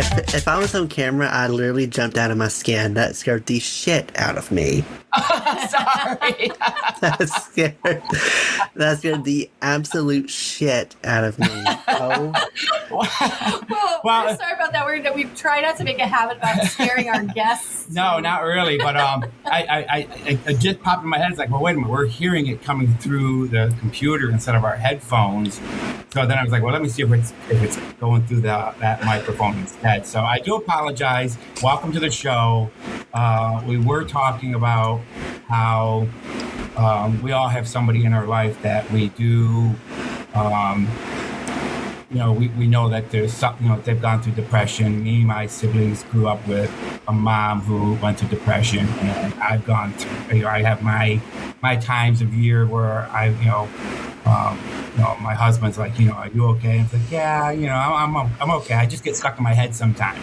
If I was on camera, I literally jumped out of my skin. That scared the shit out of me. Sorry. That scared that scared the absolute shit out of me. Oh, Well, we're sorry about that. We try not to make a habit about scaring our guests. No, not really. But it just popped in my head. It's like, well, wait a minute. We're hearing it coming through the computer instead of our headphones. So then I was like, well, let me see if it's going through that microphone instead. So I do apologize. Welcome to the show. We were talking about how we all have somebody in our life that we do. We know that there's something, they've gone through depression. Me and my siblings grew up with a mom who went through depression, and I've gone through, I have my times of year where my husband's like, are you okay? And it's like, yeah, I'm okay. I just get stuck in my head sometimes.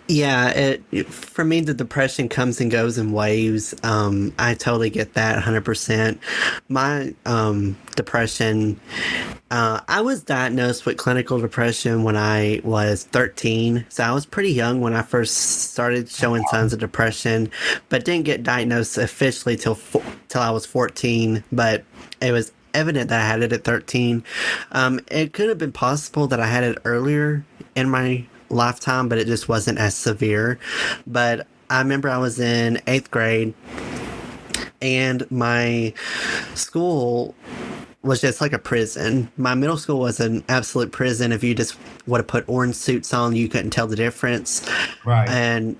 yeah. For me, the depression comes and goes in waves. I totally get that 100%. My depression, I was diagnosed with clinical depression when I was 13. So I was pretty young when I first started showing signs of depression, but didn't get diagnosed officially till I was 14. But it was evident that I had it at 13. It could have been possible that I had it earlier in my lifetime, but it just wasn't as severe. But I remember I was in 8th grade, and my school was just like a prison. My middle school was an absolute prison. If you just would have put orange suits on, you couldn't tell the difference. Right. And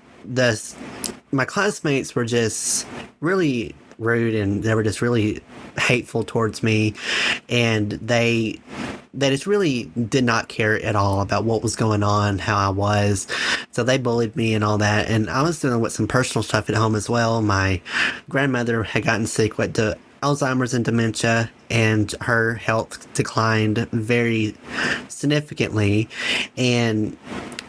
my classmates were just really rude, and they were just really hateful towards me, and they just really did not care at all about what was going on, how I was. So they bullied me and all that. And I was dealing with some personal stuff at home as well. My grandmother had gotten sick with Alzheimer's and dementia, and her health declined very significantly. And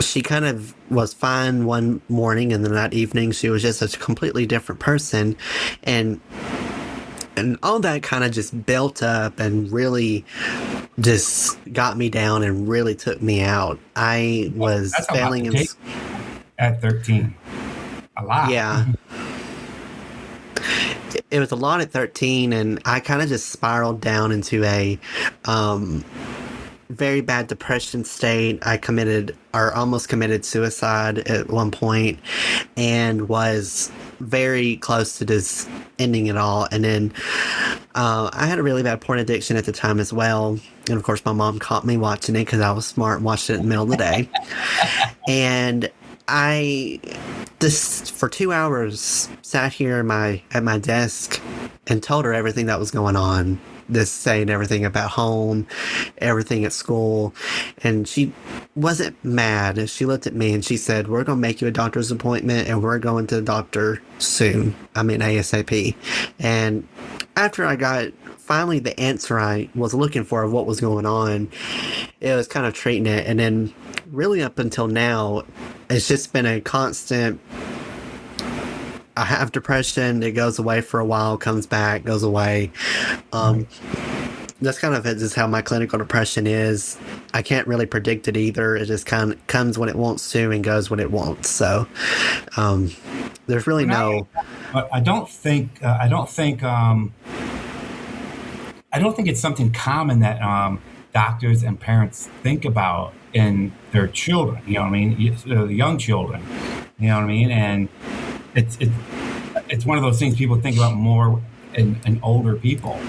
she kind of was fine one morning, and then that evening she was just a completely different person. And all that kind of just built up and really just got me down and really took me out. I was failing in at 13. A lot. Yeah. It was a lot at 13, and I kind of just spiraled down into a very bad depression state. I almost committed suicide at one point, and was very close to just ending it all. And then I had a really bad porn addiction at the time as well. And of course, my mom caught me watching it because I was smart and watched it in the middle of the day. And I just for 2 hours sat here at my desk and told her everything that was going on. Just saying everything about home, everything at school. And she wasn't mad. She looked at me and she said, "We're going to make you a doctor's appointment, and we're going to the doctor soon. I mean, ASAP." And after I got finally the answer I was looking for of what was going on, it was kind of treating it. And then really up until now, it's just been a constant. I have depression. It goes away for a while, comes back, goes away. That's kind of just how my clinical depression is. I can't really predict it either. It just kind of comes when it wants to and goes when it wants. So there's really no. But I don't think it's something common that doctors and parents think about in their children. You know what I mean? The young children. You know what I mean? And it's one of those things people think about more in older people.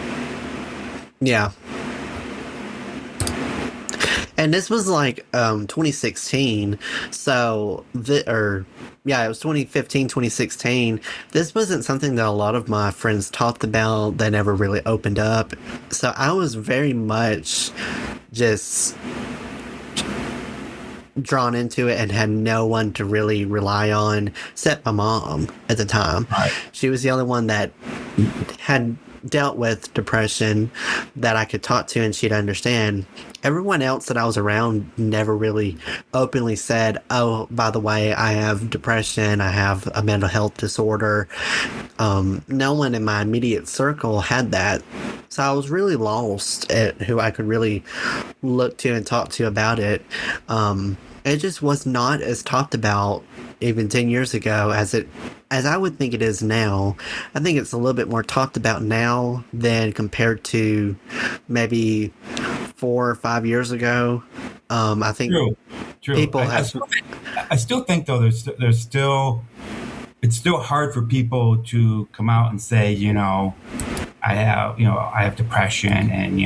Yeah. And this was like 2016. So it was 2015, 2016. This wasn't something that a lot of my friends talked about. They never really opened up. So I was very much just drawn into it and had no one to really rely on except my mom at the time. Right. She was the only one that had dealt with depression that I could talk to and she'd understand. Everyone else that I was around never really openly said, "Oh, by the way, I have depression, I have a mental health disorder." No one in my immediate circle had that. So I was really lost at who I could really look to and talk to about it. It just was not as talked about even 10 years ago as I would think it is now. I think it's a little bit more talked about now than compared to maybe 4 or 5 years ago. I think True. people I still think though there's still it's still hard for people to come out and say, I have depression, and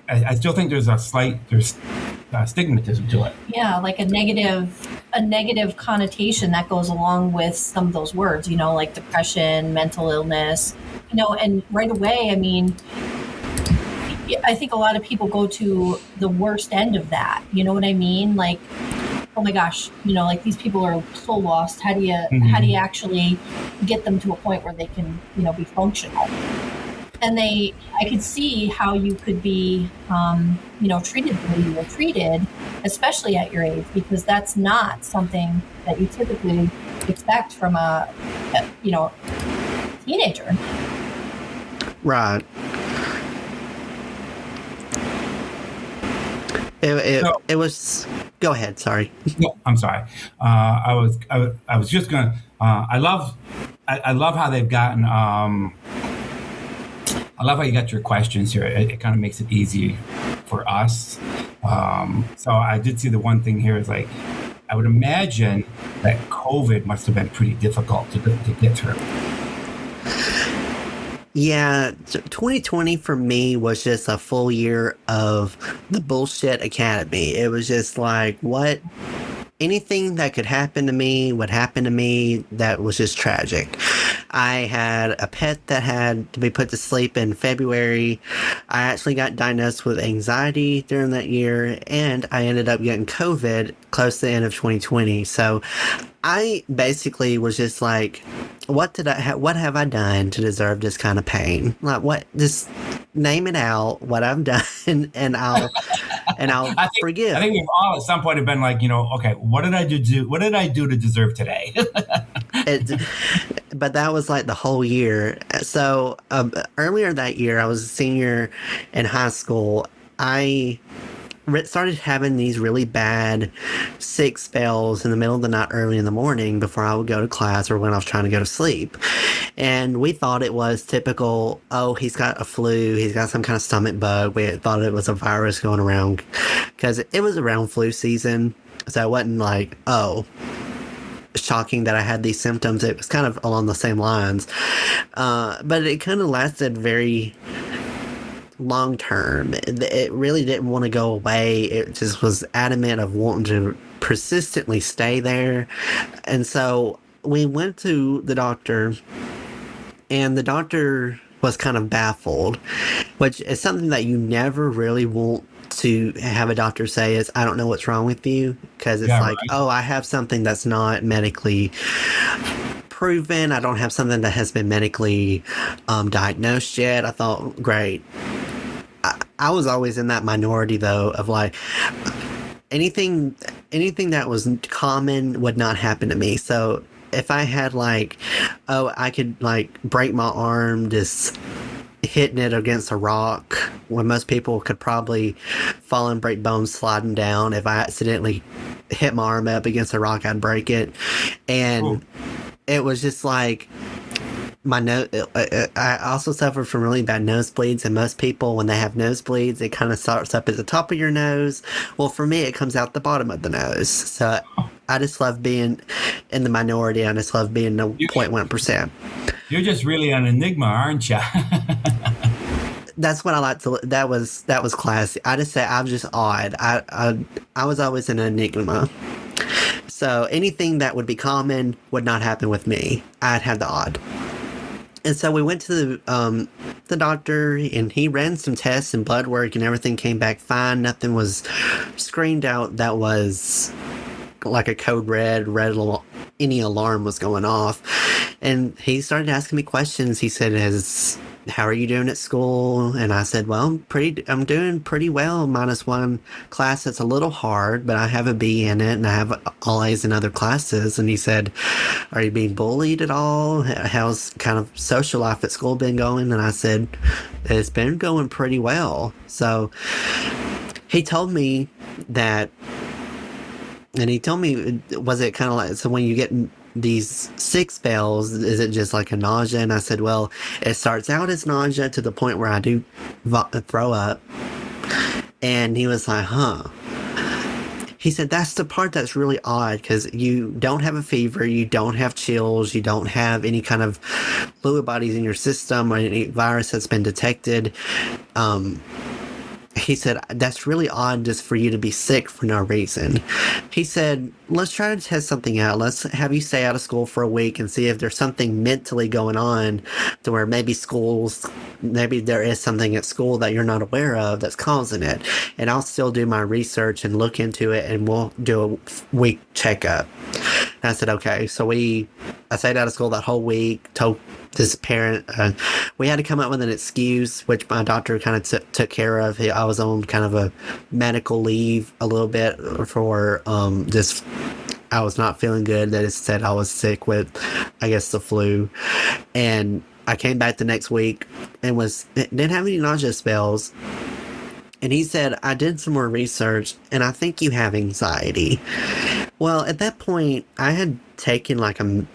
I still think there's stigmatism to it. Yeah, like a negative connotation that goes along with some of those words, like depression, mental illness, and right away, I mean, I think a lot of people go to the worst end of that. You know what I mean? Like, oh my gosh, like these people are so lost. How do you actually get them to a point where they can, be functional? And I could see how you could be, treated the way you were treated, especially at your age, because that's not something that you typically expect from a teenager. right. It was. Go ahead. Sorry. No, I'm sorry. I was just gonna. I love how they've gotten. I love how you got your questions here. It kind of makes it easy for us. So I did see the one thing here is like, I would imagine that COVID must have been pretty difficult to get through. Yeah, 2020 for me was just a full year of the bullshit academy. It was just like, what? Anything that could happen to me would happen to me. That was just tragic. I had a pet that had to be put to sleep in February. I actually got diagnosed with anxiety during that year, and I ended up getting COVID close to the end of 2020. So I basically was just like, what have I done to deserve this kind of pain? Like, what? Just name it out, what I've done, and I'll forgive. I think we've all at some point have been like, okay, what did I do? What did I do to deserve today? But that was like the whole year. So earlier that year, I was a senior in high school. I started having these really bad sick spells in the middle of the night, early in the morning, before I would go to class or when I was trying to go to sleep. And we thought it was typical, oh, he's got a flu, he's got some kind of stomach bug. We thought it was a virus going around because it was around flu season. So it wasn't like, oh, shocking that I had these symptoms. It was kind of along the same lines. But it kind of lasted very long term. It really didn't want to go away. It just was adamant of wanting to persistently stay there. And so we went to the doctor, and the doctor was kind of baffled, which is something that you never really want to have a doctor say is, I don't know what's wrong with you, because it's right. Oh, I have something that's not medically proven. I don't have something that has been medically diagnosed yet. I thought, great. I was always in that minority, though, of like, anything that was common would not happen to me. So if I had like, oh, I could like break my arm just hitting it against a rock, when most people could probably fall and break bones sliding down. If I accidentally hit my arm up against a rock, I'd break it. And it was just like, my nose. I also suffered from really bad nosebleeds, and most people, when they have nosebleeds, it kind of starts up at the top of your nose. Well, for me, it comes out the bottom of the nose. So I just love being in the minority. I just love being the 0.1%. You're just really an enigma, aren't you? That's what I like to. That was classy. I just say I'm just odd. I was always an enigma. So anything that would be common would not happen with me. I'd have the odd. And so we went to the doctor, and he ran some tests and blood work, and everything came back fine. Nothing was screened out that was like a code red, any alarm was going off. And he started asking me questions. He said, how are you doing at school? And I said, well, I'm doing pretty well, minus one class that's a little hard, but I have a B in it and I have all A's in other classes. And he said, are you being bullied at all? How's kind of social life at school been going? And I said, it's been going pretty well. So he told me that, and he told me, was it kind of like, so when you get these sick spells, is it just like a nausea? And I said, well, it starts out as nausea to the point where I do throw up. And he was like, huh. He said, that's the part that's really odd, because you don't have a fever, you don't have chills, you don't have any kind of Lewy bodies in your system or any virus that's been detected. He said, that's really odd just for you to be sick for no reason. He said, let's try to test something out. Let's have you stay out of school for a week and see if there's something mentally going on to where maybe there is something at school that you're not aware of that's causing it. And I'll still do my research and look into it, and we'll do a week checkup. And I said, okay. So I stayed out of school that whole week, told this parent, we had to come up with an excuse, which my doctor kind of took care of. I was on kind of a medical leave a little bit for just, I was not feeling good. They just said I was sick with, I guess, the flu. And I came back the next week and didn't have any nausea spells. And he said, I did some more research and I think you have anxiety. Well, at that point, I had taken like a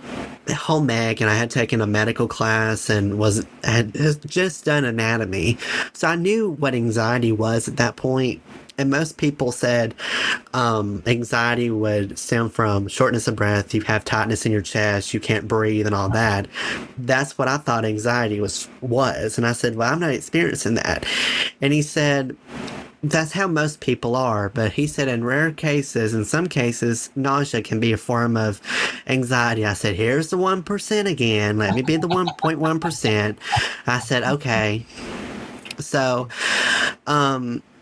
home ec, and I had taken a medical class and had just done anatomy. So I knew what anxiety was at that point. And most people said anxiety would stem from shortness of breath, you have tightness in your chest, you can't breathe and all that. That's what I thought anxiety was. And I said, well, I'm not experiencing that. And he said, that's how most people are. But he said in rare cases, in some cases, nausea can be a form of anxiety. I said, here's the 1% again. Let me be the 1.1%. I said, okay. So,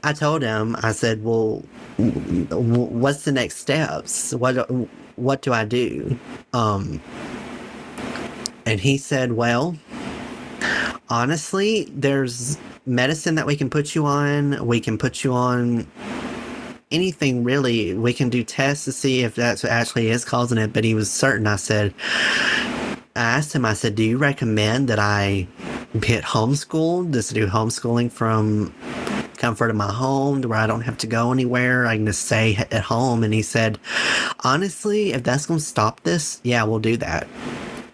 I told him, I said, well, what's the next steps? What do I do? And he said, well, honestly, there's medicine that we can put you on. We can put you on anything, really. We can do tests to see if that's what actually is causing it. But he was certain. I asked him, I said, do you recommend that I get homeschooled? Just do homeschooling from comfort of my home to where I don't have to go anywhere? I can just stay at home. And he said, honestly, if that's going to stop this, yeah, we'll do that.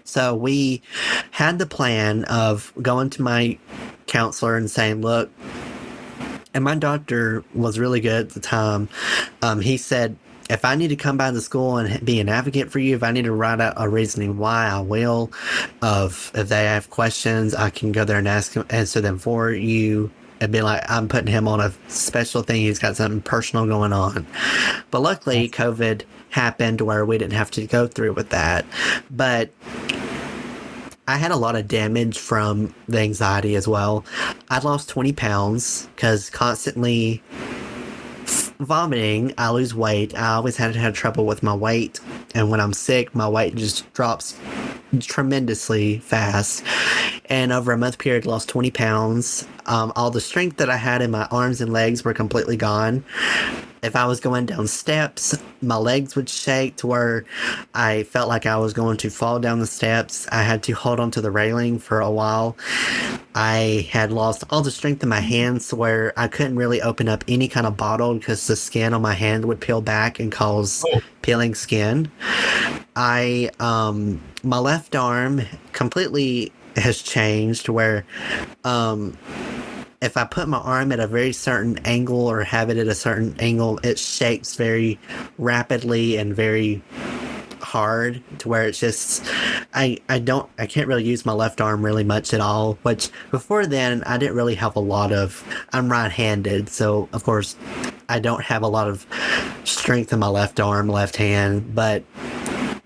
So we had the plan of going to my counselor and saying, look, and my doctor was really good at the time. He said, if I need to come by the school and be an advocate for you, if I need to write out a reasoning why, I will. If they have questions, I can go there and answer them for you. It'd be like I'm putting him on a special thing. He's got something personal going on. But luckily, COVID happened where we didn't have to go through with that. But I had a lot of damage from the anxiety as well. I lost 20 pounds because constantly vomiting, I lose weight. I always had trouble with my weight. And when I'm sick, my weight just drops tremendously fast. And over a month period, lost 20 pounds. All the strength that I had in my arms and legs were completely gone. If I was going down steps, my legs would shake to where I felt like I was going to fall down the steps. I had to hold onto the railing for a while. I had lost all the strength in my hands to where I couldn't really open up any kind of bottle because the skin on my hand would peel back and cause peeling skin. My left arm completely has changed where if I put my arm at a very certain angle or have it at a certain angle, it shakes very rapidly and very hard to where it's just I can't really use my left arm really much at all, which before then I didn't really have a lot of. I'm right-handed, so of course I don't have a lot of strength in my left arm, left hand, but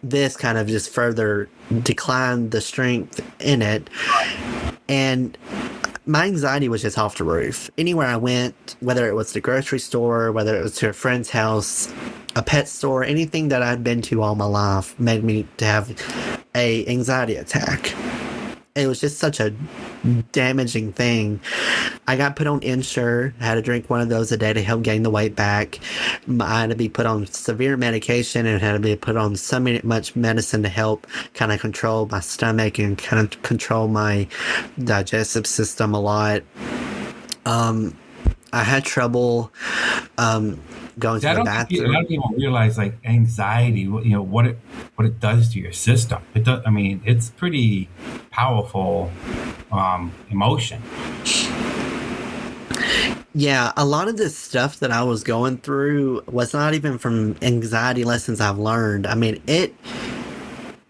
this kind of just further declined the strength in it. And my anxiety was just off the roof. Anywhere I went, whether it was the grocery store, whether it was to a friend's house, a pet store, anything that I'd been to all my life made me to have a anxiety attack. It was just such a damaging thing. I got put on Ensure, had to drink one of those a day to help gain the weight back. I had to be put on severe medication and had to be put on much medicine to help kind of control my stomach and kind of control my digestive system a lot. I had trouble going to I the don't think a bathroom. lot of people realize like anxiety, what it does to your system. It does. I mean, it's pretty powerful emotion. Yeah, a lot of this stuff that I was going through was not even from anxiety lessons I've learned. I mean, it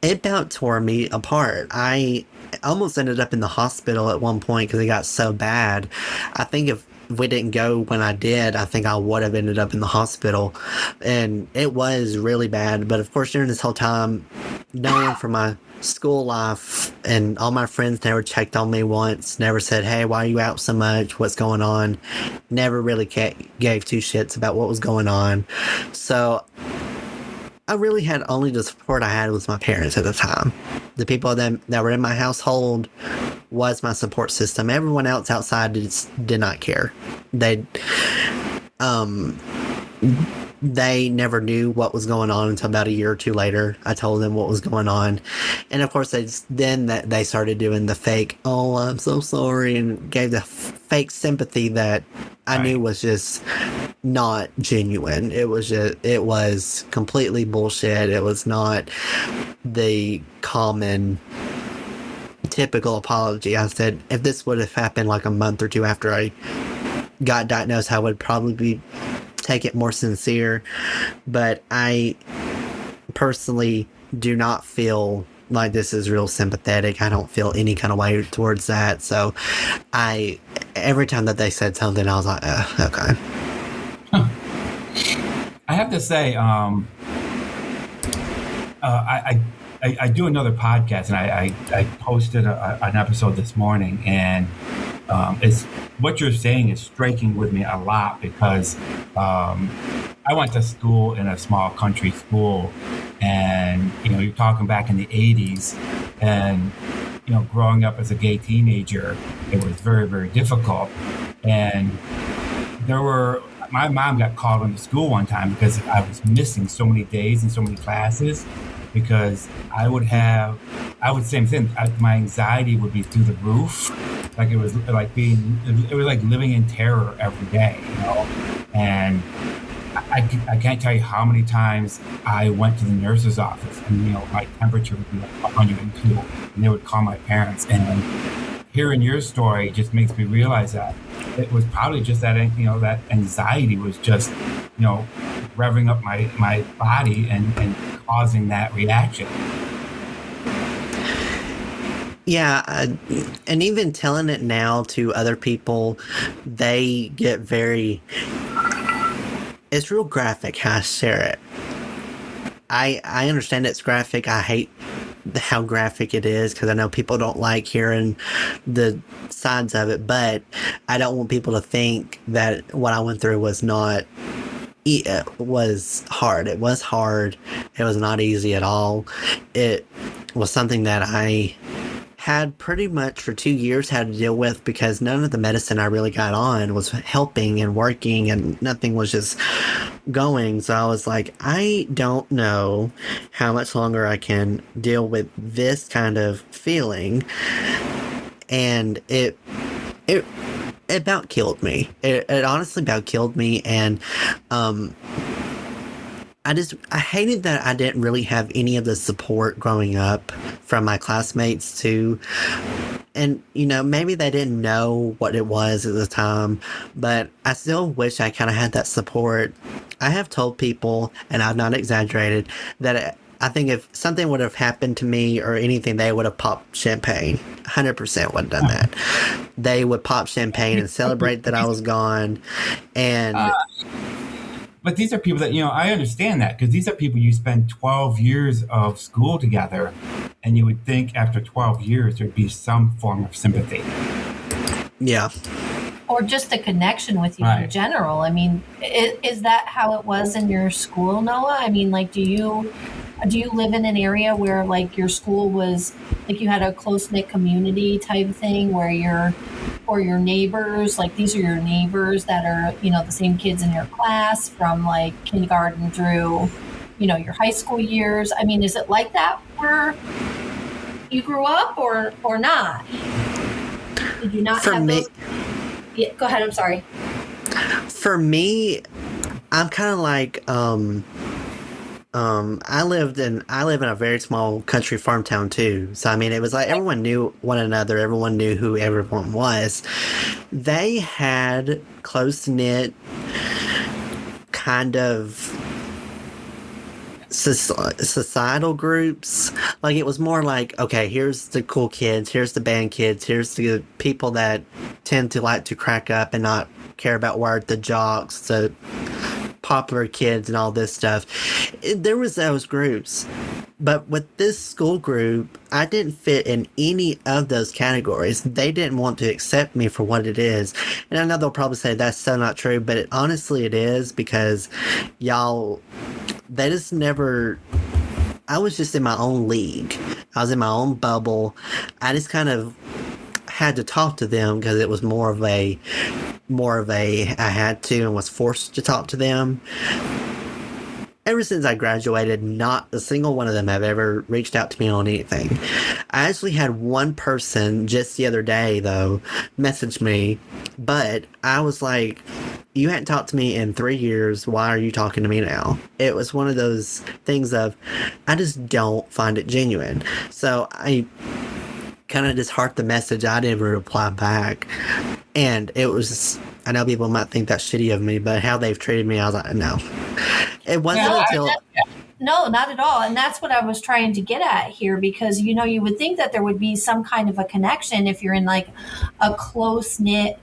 about tore me apart. I almost ended up in the hospital at one point because it got so bad. I think if we didn't go when I did, I think I would have ended up in the hospital. And it was really bad. But of course, during this whole time, no one from my school life and all my friends never checked on me once, never said, hey, why are you out so much? What's going on? Never really gave two shits about what was going on. So I really had only the support I had was my parents at the time. The people that were in my household was my support system. Everyone else outside did not care. They never knew what was going on until about a year or two later. I told them what was going on. And of course, they started doing the fake, oh, I'm so sorry, and gave the fake sympathy that I knew was just not genuine. It was completely bullshit. It was not the common typical apology. I said, if this would have happened like a month or two after I got diagnosed, I would probably take it more sincere. But I personally do not feel like this is real sympathetic. I don't feel any kind of way towards that. So every time that they said something, I was like, okay. I have to say, I do another podcast, and I posted an episode this morning, and it's what you're saying is striking with me a lot because I went to school in a small country school, and you're talking back in the 80s, and growing up as a gay teenager, it was very, very difficult, and my mom got called into school one time because I was missing so many days and so many classes because I would same thing. My anxiety would be through the roof. Like it was like living in terror every day, and I can't tell you how many times I went to the nurse's office and my temperature would be like 102 and they would call my parents, and hearing your story just makes me realize that it was probably just that that anxiety was just revving up my body and causing that reaction. Yeah, and even telling it now to other people, they get it's real graphic how I share it. I understand it's graphic. I hate how graphic it is because I know people don't like hearing the sides of it, but I don't want people to think that what I went through was not. It was hard. It was hard. It was not easy at all. It was something that I had pretty much for 2 years had to deal with because none of the medicine I really got on was helping and working and nothing was just going. So I was like, I don't know how much longer I can deal with this kind of feeling. And it about killed me. It honestly about killed me. And I hated that I didn't really have any of the support growing up from my classmates too. And, maybe they didn't know what it was at the time, but I still wish I kind of had that support. I have told people, and I've not exaggerated, that I think if something would have happened to me or anything, they would have popped champagne. 100% would have done that. They would pop champagne and celebrate that I was gone. And but these are people that, I understand that because these are people you spend 12 years of school together, and you would think after 12 years there'd be some form of sympathy. Yeah. Or just a connection with you in general. I mean, is that how it was in your school, Noah? I mean, like, do you live in an area where like your school was like you had a close knit community type of thing where your neighbors, like these are your neighbors that are, the same kids in your class from like kindergarten through, your high school years? I mean, is it like that where you grew up or not? Did you not For have me, those? Yeah, go ahead. I'm sorry. For me, I'm kind of like I live in a very small country farm town too. So I mean, it was like everyone knew one another. Everyone knew who everyone was. They had close knit kind of societal groups. Like it was more like, okay, here's the cool kids, here's the band kids, here's the people that tend to like to crack up and not care about where the jocks, the popular kids and all this stuff. There was those groups. But with this school group, I didn't fit in any of those categories. They didn't want to accept me for what it is. And I know they'll probably say that's so not true, but honestly it is, because they just never... I was just in my own league. I was in my own bubble. I just kind of had to talk to them because it was more of a I had to and was forced to talk to them. Ever since I graduated, not a single one of them have ever reached out to me on anything. I actually had one person just the other day, though, message me, but I was like, you hadn't talked to me in 3 years. Why are you talking to me now? It was one of those things of, I just don't find it genuine. So I kind of just heart the message. I didn't reply back. And it was, I know people might think that's shitty of me, but how they've treated me, I was like, no. It wasn't until... No, not at all. And that's what I was trying to get at here, because, you would think that there would be some kind of a connection if you're in like a close knit,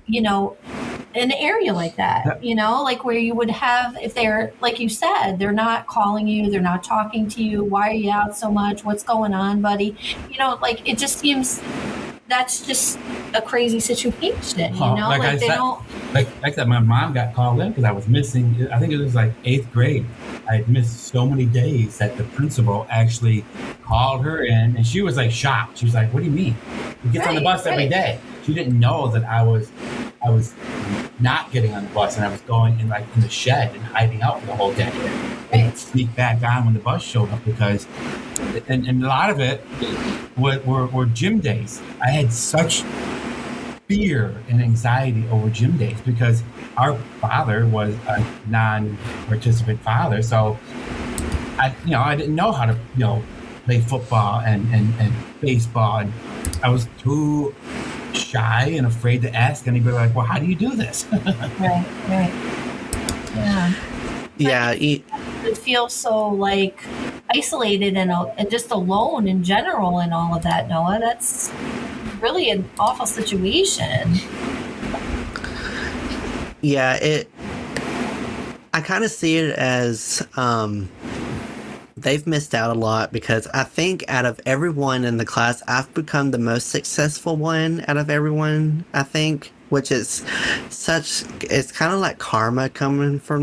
an area like that, like where you would have, if they're, like you said, they're not calling you, they're not talking to you. Why are you out so much? What's going on, buddy? Like it just seems that's just a crazy situation, Like I they said, don't. Like I said, my mom got called in because I was missing. I think it was like 8th grade. I had missed so many days that the principal actually called her in, and she was like shocked. She was like, "What do you mean? You get on the bus every day?" She didn't know that I was not getting on the bus, and I was going in like in the shed and hiding out for the whole day. And sneak back on when the bus showed up, because and a lot of it were gym days. I had such fear and anxiety over gym days because our father was a non-participant father, so I didn't know how to play football and baseball, and I was too shy and afraid to ask anybody, like, well, how do you do this? Right. Yeah. It feels so like isolated and just alone in general and all of that, Noah. That's really an awful situation. Yeah, I kind of see it as they've missed out a lot, because I think out of everyone in the class, I've become the most successful one out of everyone, I think, which is it's kind of like karma coming for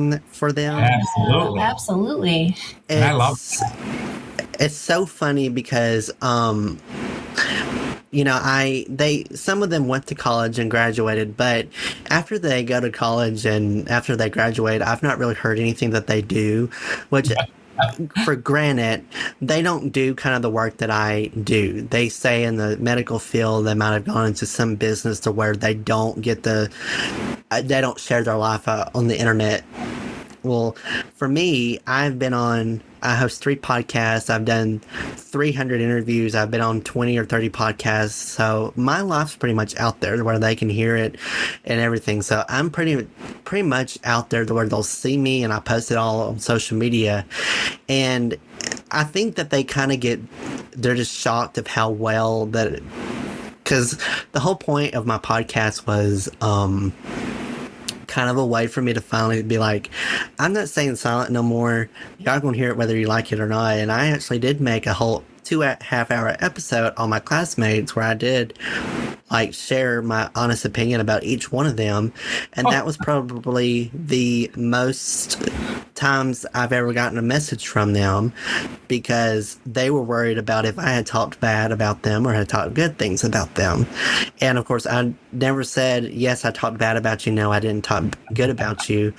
them. Absolutely. And I love that. It's so funny because some of them went to college and graduated, but after they go to college and after they graduate, I've not really heard anything that they do, which for granted, they don't do kind of the work that I do. They stay in the medical field. They might have gone into some business to where they don't share their life on the internet. Well, for me, I host 3 podcasts. I've done 300 interviews. I've been on 20 or 30 podcasts. So my life's pretty much out there where they can hear it and everything. So I'm pretty much out there to where they'll see me, and I post it all on social media. And I think that they kind of they're just shocked of how well because the whole point of my podcast was, kind of a way for me to finally be like, I'm not staying silent no more. Y'all gonna hear it whether you like it or not. And I actually did make a whole 2.5-hour episode on my classmates where I did share my honest opinion about each one of them. And that was probably the most times I've ever gotten a message from them because they were worried about if I had talked bad about them or had talked good things about them. And of course, I never said, yes, I talked bad about you. No, I didn't talk good about you.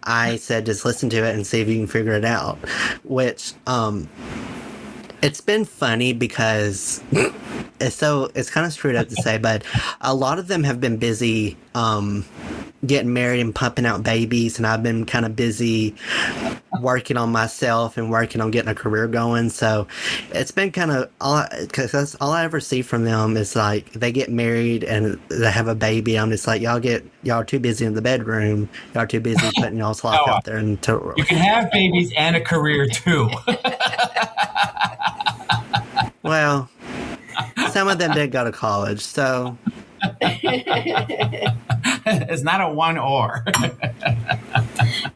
I said, just listen to it and see if you can figure it out, which, it's been funny because it's kind of screwed up to say, but a lot of them have been busy getting married and pumping out babies, and I've been kind of busy working on myself and working on getting a career going. So it's been kind of because that's all I ever see from them is like they get married and they have a baby. I'm just like, y'all are too busy in the bedroom. Y'all are too busy putting y'all's life out there into the world. You can have babies and a career too. Well, some of them did go to college, so it's not a one or.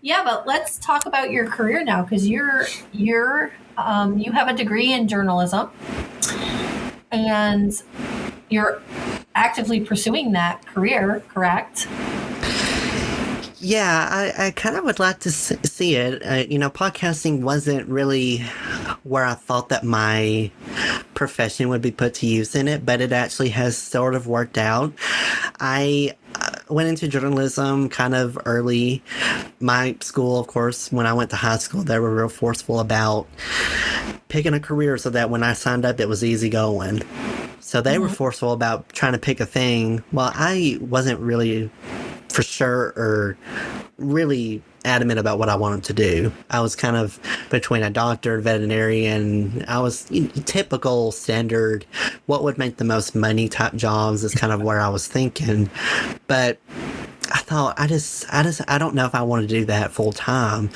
Yeah, but let's talk about your career now, because you have a degree in journalism, and you're actively pursuing that career, correct? yeah, I kind of would like to see it. Podcasting wasn't really where I thought that my profession would be put to use in it, but it actually has sort of worked out. I went into journalism kind of early. My school, of course, when I went to high school, they were real forceful about picking a career so that when I signed up, it was easy going. So they were forceful about trying to pick a thing. Well, I wasn't really for sure or really adamant about what I wanted to do. I was kind of between a doctor, veterinarian. I was typical standard, what would make the most money type jobs is kind of where I was thinking. But I thought, I don't know if I want to do that full time.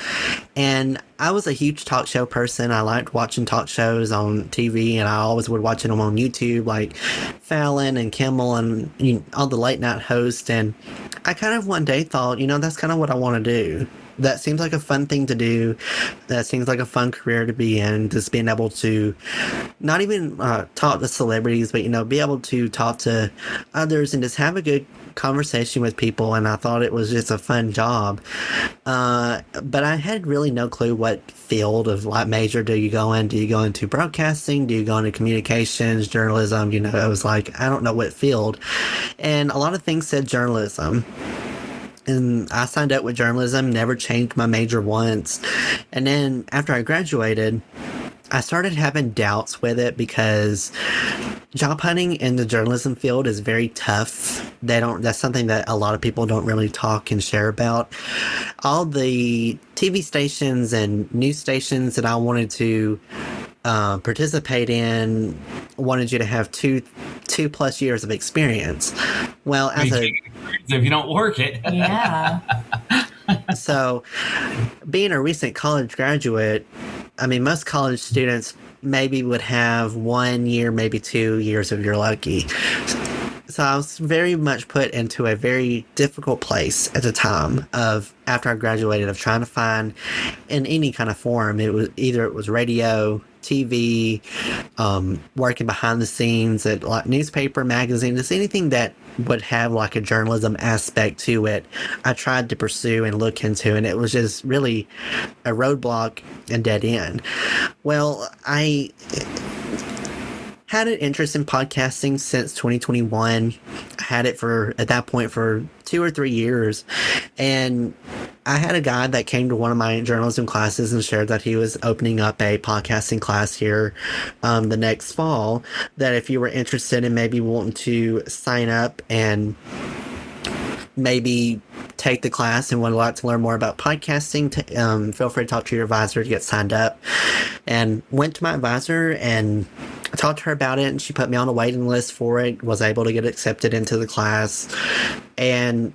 And I was a huge talk show person. I liked watching talk shows on TV, and I always would watch them on YouTube, like Fallon and Kimmel and all the late night hosts. And I kind of one day thought, that's kind of what I want to do. That seems like a fun thing to do. That seems like a fun career to be in, just being able to not even talk to celebrities, but, be able to talk to others and just have a good conversation with people. And I thought it was just a fun job. But I had really no clue what field of major do you go in? Do you go into broadcasting? Do you go into communications, journalism? It was like, I don't know what field. And a lot of things said journalism. And I signed up with journalism, never changed my major once. And then after I graduated, I started having doubts with it because job hunting in the journalism field is very tough. That's something that a lot of people don't really talk and share about. All the TV stations and news stations that I wanted to participate in wanted you to have two plus years of experience. Well, if you don't work it. Yeah. So being a recent college graduate, most college students maybe would have 1 year, maybe 2 years if you're lucky. So I was very much put into a very difficult place at the time after I graduated of trying to find in any kind of form. It was radio, TV, working behind the scenes at like newspaper, magazine, just anything that would have like a journalism aspect to it. I tried to pursue and look into, and it was just really a roadblock and dead end. Well, I had an interest in podcasting since 2021. I had it at that point for 2 or 3 years. And I had a guy that came to one of my journalism classes and shared that he was opening up a podcasting class here the next fall, that if you were interested in maybe wanting to sign up and maybe take the class and would like to learn more about podcasting, feel free to talk to your advisor to get signed up. And went to my advisor and I talked to her about it, and she put me on a waiting list for it, was able to get accepted into the class. And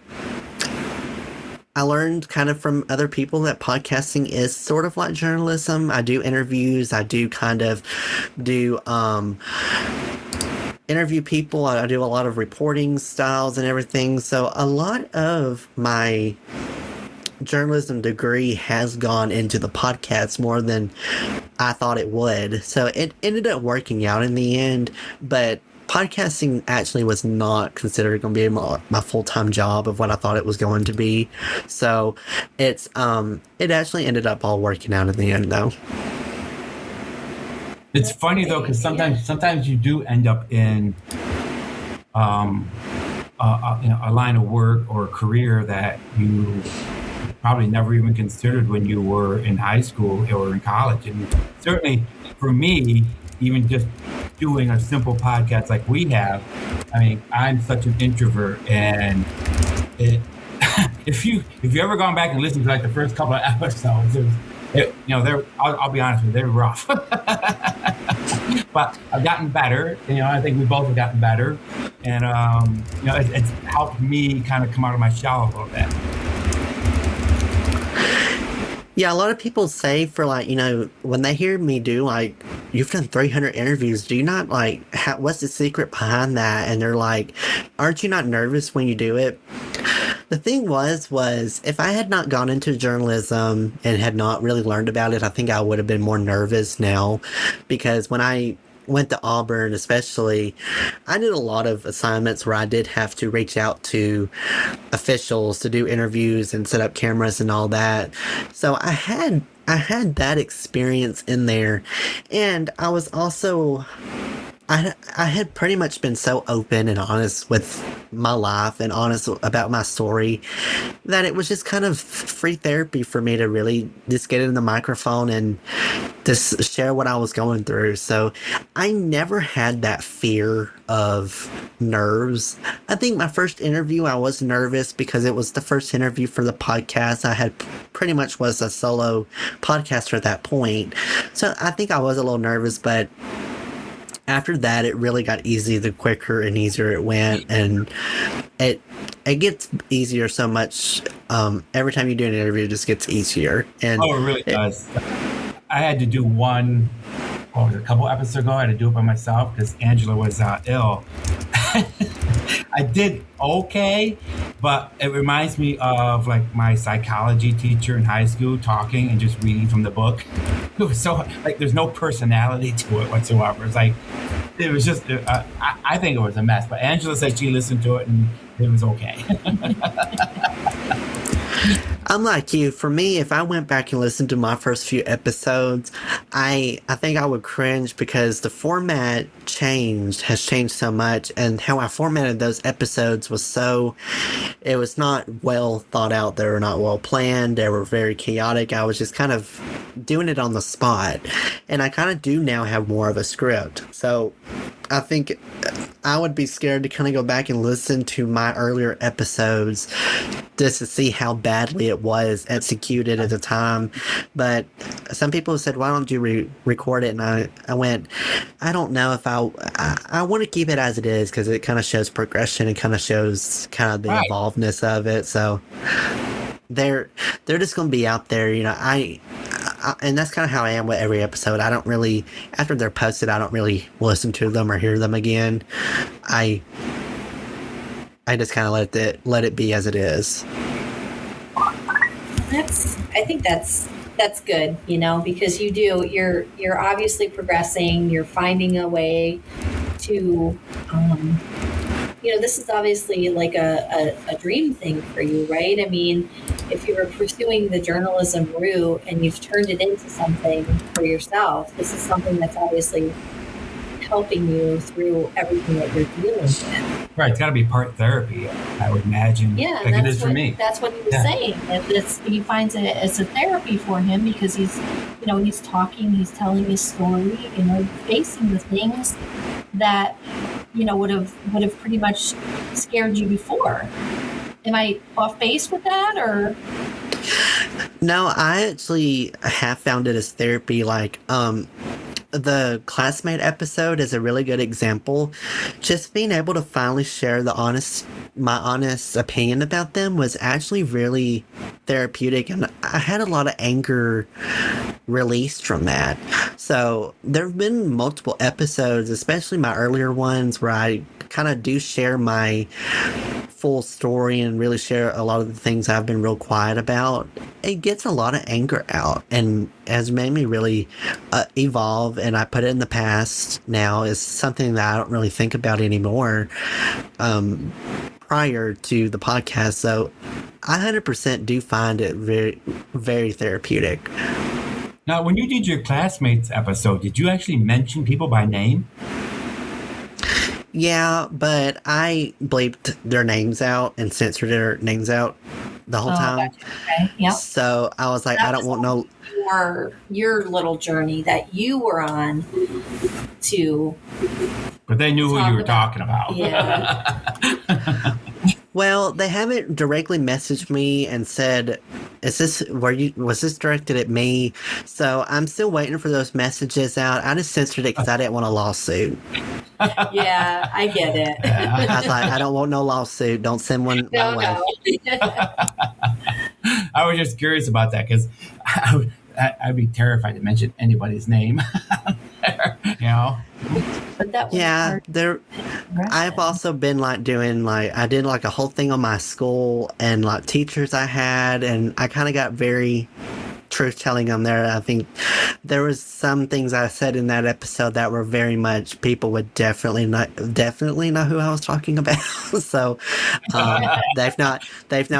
I learned kind of from other people that podcasting is sort of like journalism. I do interviews. I do kind of do interview people. I do a lot of reporting styles and everything. So a lot of my journalism degree has gone into the podcast more than I thought it would. So it ended up working out in the end, but podcasting actually was not considered going to be my full-time job of what I thought it was going to be. So it actually ended up all working out in the end, though. It's funny though, because sometimes you do end up in a line of work or a career that you probably never even considered when you were in high school or in college. And certainly for me, even just doing a simple podcast like we have, I mean, I'm such an introvert, and if you ever gone back and listened to like the first couple of episodes, I'll be honest with you, they're rough. But I've gotten better. I think we both have gotten better, and it's helped me kind of come out of my shell a little bit. Yeah, a lot of people say for when they hear me do you've done 300 interviews, do you not what's the secret behind that? And they're like, aren't you not nervous when you do it? The thing was if I had not gone into journalism and had not really learned about it, I think I would have been more nervous now, because when I went to Auburn, especially, I did a lot of assignments where I did have to reach out to officials to do interviews and set up cameras and all that. So I had that experience in there, and I was also I had pretty much been so open and honest with my life and honest about my story that it was just kind of free therapy for me to really just get in the microphone and just share what I was going through. So I never had that fear of nerves. I think my first interview, I was nervous because it was the first interview for the podcast. I had pretty much was a solo podcaster at that point. So I think I was a little nervous, but after that, it really got easy the quicker and easier it went, and it gets easier so much. Every time you do an interview, it just gets easier. And it really does. I had to do one, a couple episodes ago. I had to do it by myself because Angela was ill. I did okay, but it reminds me of my psychology teacher in high school talking and just reading from the book. It was so there's no personality to it whatsoever. It was just I think it was a mess. But Angela said she listened to it and it was okay. I'm like you. For me, if I went back and listened to my first few episodes, I think I would cringe because the format has changed so much, and how I formatted those episodes it was not well thought out. They were not well planned. They were very chaotic. I was just kind of doing it on the spot, and I kind of do now have more of a script. So I think I would be scared to kind of go back and listen to my earlier episodes just to see how badly it was executed at the time. But some people said, why don't you record it? And I went, I don't know if I want to keep it as it is, because it kind of shows progression and kind of shows kind of the involvedness of it. So they're just going to be out there, and that's kind of how I am with every episode. I don't really, after they're posted, I don't really listen to them or hear them again. I just kind of let it be as it is. I think that's good, because you're obviously progressing. You're finding a way to, this is obviously like a dream thing for you, right? I mean, if you were pursuing the journalism route and you've turned it into something for yourself, this is something that's obviously helping you through everything that you're dealing with. Right, it's got to be part therapy, I would imagine. Yeah, like it is for me. That's what he was saying. He finds it as a therapy for him because he's talking, he's telling his story, facing the things that would have pretty much scared you before. Am I off base with that, or? No, I actually have found it as therapy. The classmate episode is a really good example. Just being able to finally share my honest opinion about them was actually really therapeutic, and I had a lot of anger released from that. So there have been multiple episodes, especially my earlier ones, where I kind of do share my full story and really share a lot of the things I've been real quiet about, it gets a lot of anger out and has made me really evolve. And I put it in the past now is something that I don't really think about anymore prior to the podcast. So I 100% do find it very, very therapeutic. Now, when you did your classmates episode, did you actually mention people by name? Yeah, but I bleeped their names out and censored their names out the whole time. Gotcha. Okay. Yep. So I was like, That I don't want no. your little journey that you were on to. But they knew who you were talking about. Yeah. Well, they haven't directly messaged me and said, was this directed at me? So I'm still waiting for those messages out. I just censored it because I didn't want a lawsuit. Yeah, I get it. I was like, I don't want no lawsuit. Don't send one my way. I was just curious about that because I'd be terrified to mention anybody's name. You know? But that was Yeah, I've also been like doing I did like a whole thing on my school and like teachers I had, and I kind of got very truth telling on there. I think there was some things I said in that episode that were very much people would definitely know who I was talking about. So they've not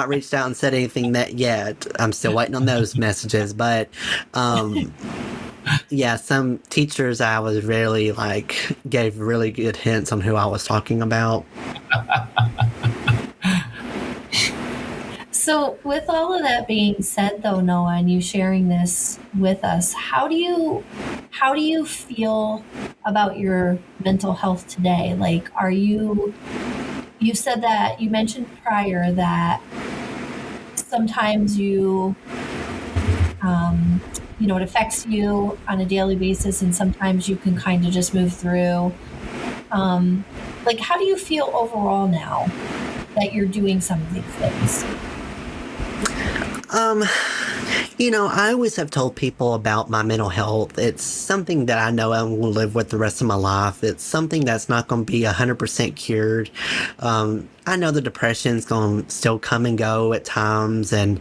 reached out and said anything that yet. I'm still waiting on those messages, but yeah, some teachers I was really gave really good hints on who I was talking about. So, with all of that being said, though, Noah, and you sharing this with us, how do you feel about your mental health today? Like, you said that you mentioned prior that sometimes it affects you on a daily basis, and sometimes you can kind of just move through. How do you feel overall now that you're doing some of these things? I always have told people about my mental health. It's something that I know I will live with the rest of my life. It's something that's not going to be 100% cured. I know the depression's going to still come and go at times, and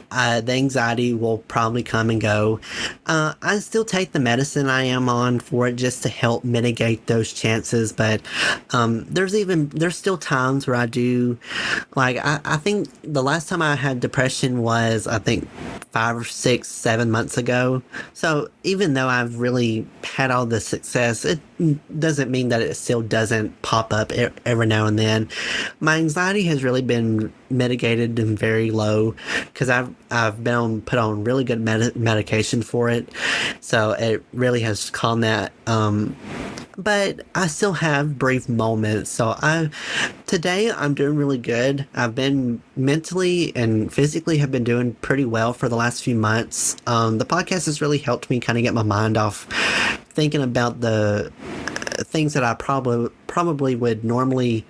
the anxiety will probably come and go. I still take the medicine I am on for it just to help mitigate those chances. But there's still times where I do, I think the last time I had depression was, I think, 5 or 6, 7 months ago. So even though I've really had all the success, it doesn't mean that it still doesn't pop up every now and then. My anxiety has really been mitigated and very low because I've been put on really good medication for it, so it really has calmed that. But I still have brief moments. So today I'm doing really good. I've been mentally and physically have been doing pretty well for the last few months. The podcast has really helped me kind of get my mind off thinking about the things that I probably would normally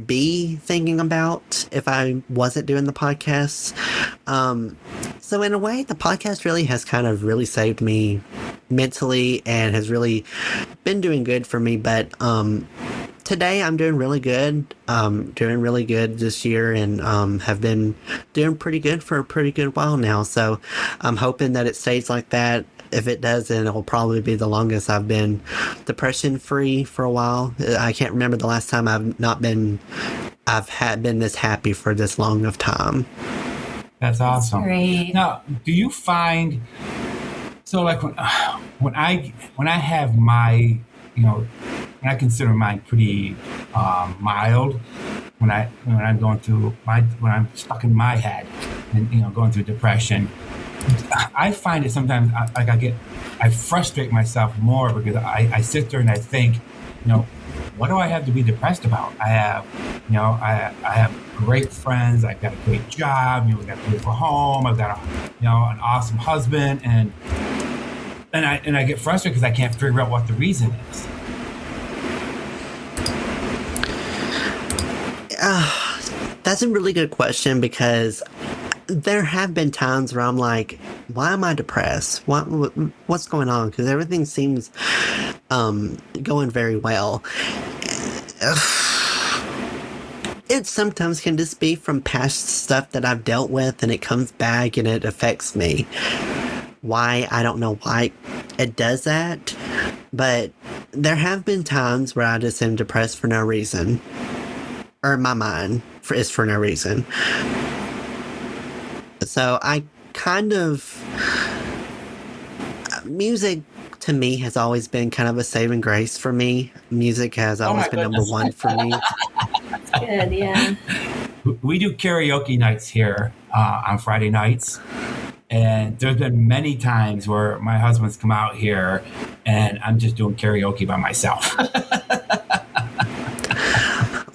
be thinking about if I wasn't doing the podcast. So in a way, the podcast really has kind of really saved me mentally and has really been doing good for me. But today I'm doing really good. Doing really good this year, and have been doing pretty good for a pretty good while now. So I'm hoping that it stays like that. If it doesn't, it'll probably be the longest I've been depression free for a while. I can't remember the last time I've been this happy for this long of time. That's awesome. Great. Now, do you find when I have my, when I consider mine pretty mild, when I'm going through when I'm stuck in my head and going through depression, I find it sometimes I frustrate myself more because I sit there and I think, what do I have to be depressed about? I have, I have great friends. I've got a great job. We got a beautiful home. I've got an awesome husband, and I get frustrated because I can't figure out what the reason is. That's a really good question, because there have been times where I'm like, why am I depressed? What's going on? Because everything seems it sometimes can just be from past stuff that I've dealt with, and it comes back and it affects me. Why? I don't know why it does that, but there have been times where I just am depressed for no reason, or my mind is for no reason. So I kind of, music to me has always been kind of a saving grace for me. Music has always been number one for me. Good, yeah. We do karaoke nights here on Friday nights. And there's been many times where my husband's come out here and I'm just doing karaoke by myself.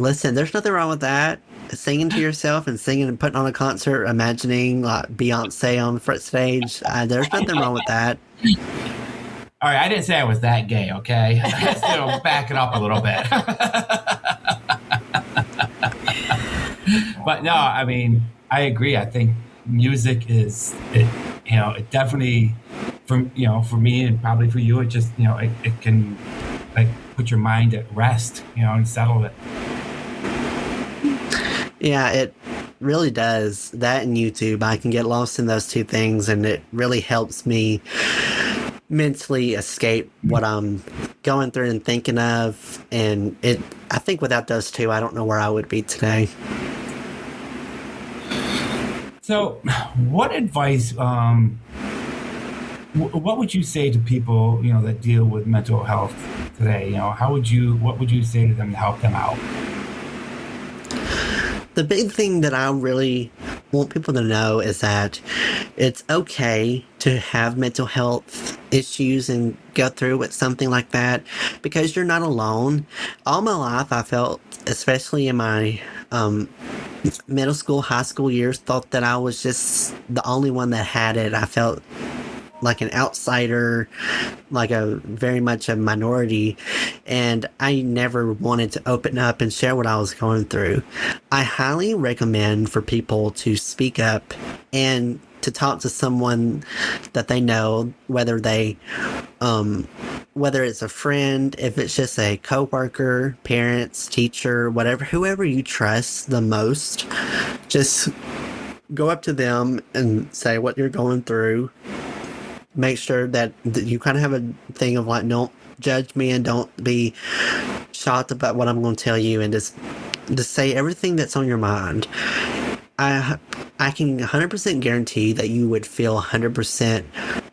Listen, there's nothing wrong with that. Singing to yourself and singing and putting on a concert, imagining like Beyonce on the front stage. There's nothing wrong with that. All right, I didn't say I was that gay, okay? So back it up a little bit. But no, I mean, I agree. I think music is, it definitely, for me and probably for you, it just, it can like put your mind at rest, and settle it. Yeah, it really does. That and YouTube, I can get lost in those two things, and it really helps me mentally escape what I'm going through and thinking of. And I think without those two, I don't know where I would be today. So, what advice, what would you say to people, that deal with mental health today? What would you say to them to help them out? The big thing that I really want people to know is that it's okay to have mental health issues and go through with something like that, because you're not alone. All my life, I felt, especially in my middle school, high school years, thought that I was just the only one that had it. I felt like an outsider, like a very much a minority, and I never wanted to open up and share what I was going through. I highly recommend for people to speak up and to talk to someone that they know, whether it's a friend, if it's just a coworker, parents, teacher, whatever, whoever you trust the most. Just go up to them and say what you're going through. Make sure that you kind of have a thing of like, don't judge me and don't be shocked about what I'm going to tell you, and just say everything that's on your mind. I can 100% guarantee that you would feel 100%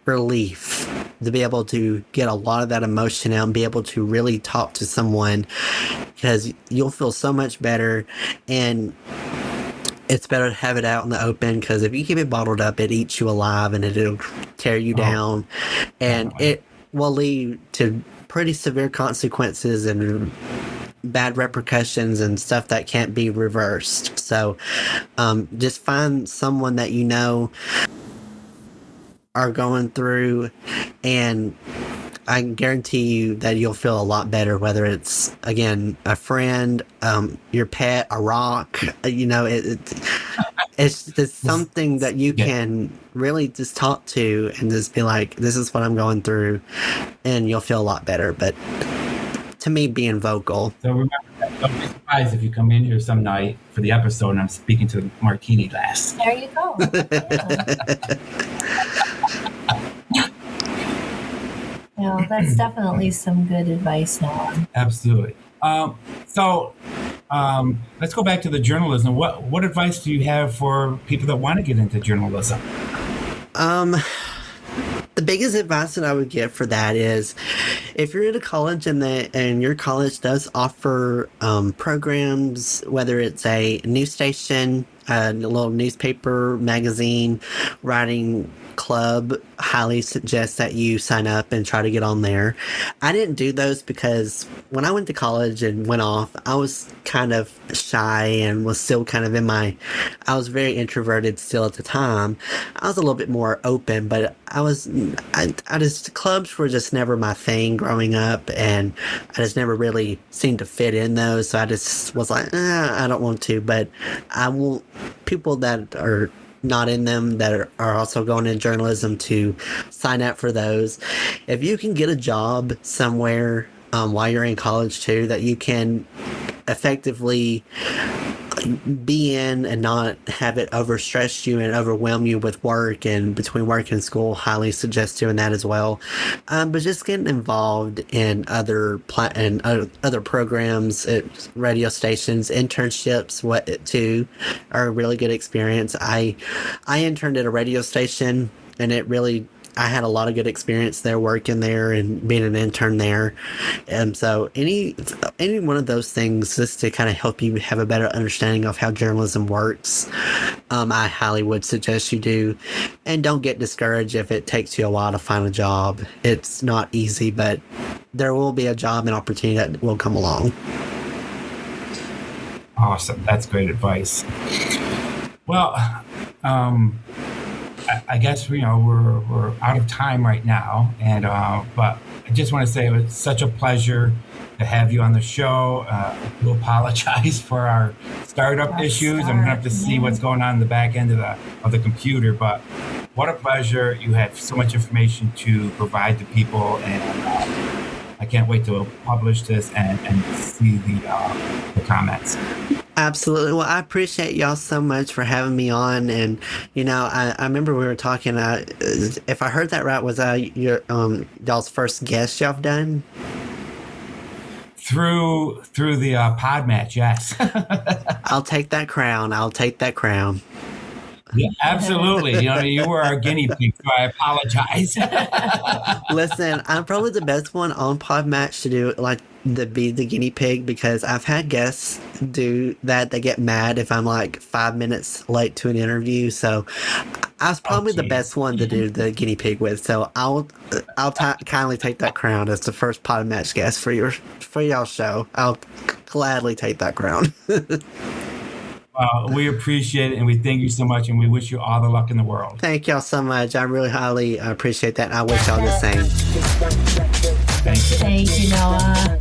relief to be able to get a lot of that emotion out and be able to really talk to someone, because you'll feel so much better. And it's better to have it out in the open, because if you keep it bottled up, it eats you alive and it'll tear you down, and it will lead to pretty severe consequences and bad repercussions and stuff that can't be reversed. So just find someone that you know are going through, and I can guarantee you that you'll feel a lot better, whether it's, again, a friend, your pet, a rock, it's just something that you can really just talk to and just be like, this is what I'm going through, and you'll feel a lot better. But to me, being vocal. So remember that. Don't be surprised if you come in here some night for the episode and I'm speaking to the martini glass. There you go. That's definitely some good advice, Noah. Absolutely. So let's go back to the journalism. What advice do you have for people that want to get into journalism? The biggest advice that I would give for that is, if you're at a college and your college does offer programs, whether it's a news station, a little newspaper, magazine, writing club, highly suggest that you sign up and try to get on there. I didn't do those because when I went to college and went off, I was kind of shy and was still kind of I was very introverted still at the time. I was a little bit more open, but clubs were just never my thing growing up, and I just never really seemed to fit in those. So I just was like, I don't want to, but I want people that are not in them that are also going in journalism to sign up for those. If you can get a job somewhere while you're in college too, that you can effectively be in and not have it overstress you and overwhelm you with work, and between work and school, highly suggest doing that as well. But just getting involved in other programs at radio stations, internships, too, are a really good experience. I interned at a radio station, and I had a lot of good experience there, working there and being an intern there. And so any one of those things, just to kind of help you have a better understanding of how journalism works, I highly would suggest you do. And don't get discouraged if it takes you a while to find a job. It's not easy, but there will be a job and opportunity that will come along. Awesome. That's great advice. Well, I guess we're out of time right now, and but I just want to say it was such a pleasure to have you on the show. We'll apologize for our startup issues. I'm gonna have to see what's going on in the back end of the computer, but what a pleasure. You had so much information to provide to people, and I can't wait to publish this and see the comments. Absolutely. Well, I appreciate y'all so much for having me on. And, I remember we were talking, if I heard that right, was y'all's first guest y'all have done? Through the pod match, yes. I'll take that crown. Yeah, absolutely. You were our guinea pig, so I apologize. Listen, I'm probably the best one on Podmatch to do be the guinea pig, because I've had guests do that. They get mad if I'm like 5 minutes late to an interview. So I was probably the best one to do the guinea pig with. So I'll kindly take that crown as the first Podmatch guest for y'all's show. I'll gladly take that crown. We appreciate it, and we thank you so much, and we wish you all the luck in the world. Thank y'all so much. I really highly appreciate that, and I wish y'all the same. Thank you. Thank you, Noah.